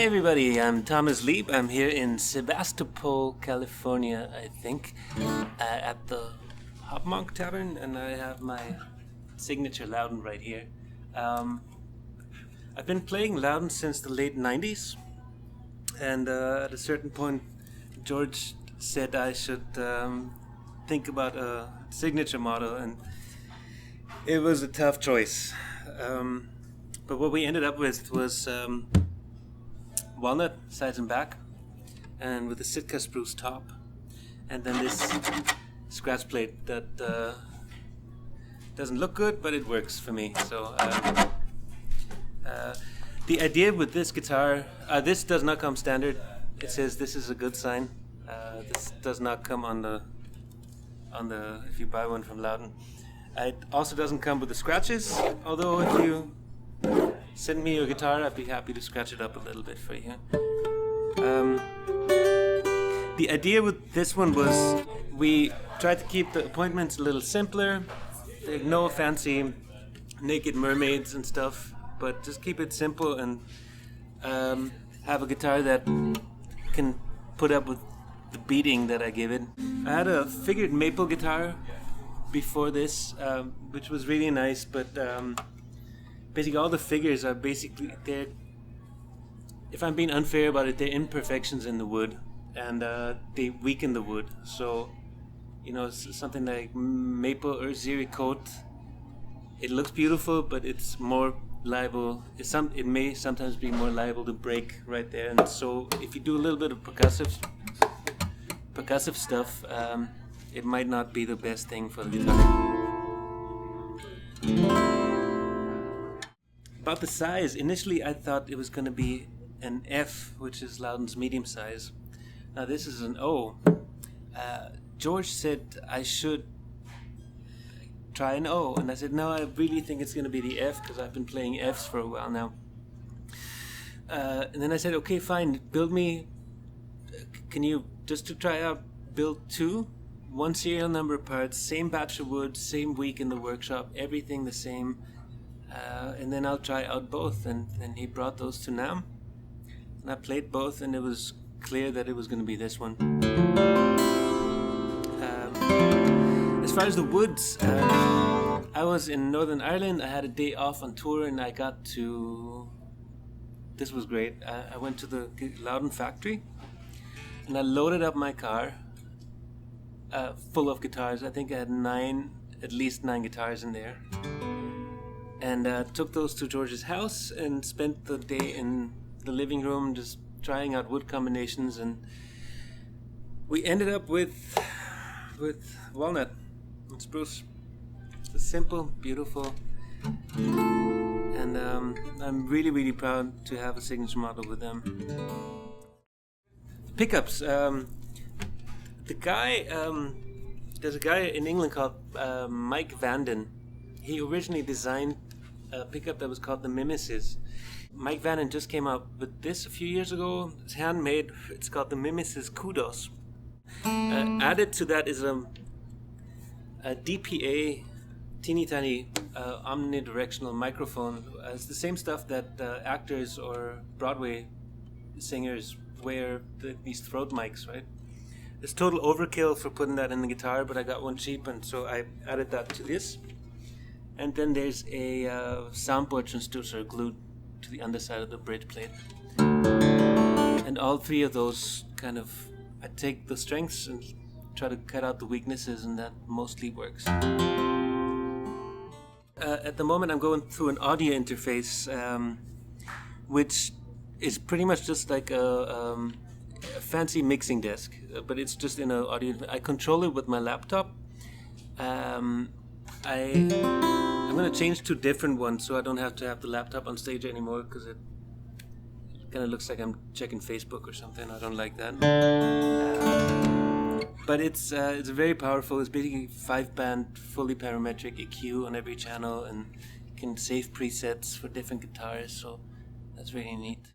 everybody, I'm Thomas Leeb. I'm here in Sebastopol, California, I think, at the Hopmonk Tavern, and I have my signature Lowden right here. I've been playing Lowden since the late 90s, and at a certain point George said I should think about a signature model, and it was a tough choice. But what we ended up with was walnut sides and back, and with a Sitka spruce top, and then this scratch plate that doesn't look good, but it works for me. So the idea with this guitar, this does not come standard. It says this is a good sign. This does not come on the if you buy one from Lowden. It also doesn't come with the scratches, although if you send me your guitar, I'd be happy to scratch it up a little bit for you. The idea with this one was we tried to keep the appointments a little simpler. There's no fancy naked mermaids and stuff, but just keep it simple and have a guitar that can put up with the beating that I give it. I had a figured maple guitar before this, which was really nice, but basically all the figures are they're, if I'm being unfair about it, they're imperfections in the wood, and they weaken the wood. So, you know, something like maple or zeri coat, it looks beautiful, but it's more liable. It may sometimes be more liable to break right there. And so, if you do a little bit of percussive stuff, it might not be the best thing for the guitar. About the size, initially I thought it was going to be an F, which is Lowden's medium size. Now this is an O. George said I should try an O, and I said no, I really think it's going to be the F because I've been playing Fs for a while now. And then I said, okay, fine, can you, just to try out, build one serial number of parts, same batch of wood, same week in the workshop, everything the same, and then I'll try out both. And he brought those to NAMM, and I played both, and it was clear that it was going to be this one. As far as the woods, I was in Northern Ireland. I had a day off on tour, and I got to, this was great, I went to the Lowden factory, and I loaded up my car full of guitars. I think I had at least nine guitars in there, and took those to George's house and spent the day in the living room just trying out wood combinations, and we ended up with walnut and spruce. It's simple, beautiful, and I'm really, really proud to have a signature model with them. Pickups. There's a guy in England called Mike Vanden. He originally designed a pickup that was called the Mimesis. Mike Vanden just came out with this a few years ago. It's handmade. It's called the Mimesis Kudos. Added to that is a DPA, teeny tiny omnidirectional microphone. It's the same stuff that actors or Broadway singers wear, these throat mics, right? It's total overkill for putting that in the guitar, but I got one cheap, and so I added that to this. And then there's a soundboard transducer glued to the underside of the bridge plate. And all three of those I take the strengths and try to cut out the weaknesses, and that mostly works. At the moment I'm going through an audio interface, which is pretty much just like a fancy mixing desk, but it's just in an audio. I control it with my laptop. I'm going to change to different ones so I don't have to have the laptop on stage anymore, because it kind of looks like I'm checking Facebook or something. I don't like that. But it's very powerful. It's basically 5-band, fully parametric EQ on every channel, and you can save presets for different guitars, so that's really neat.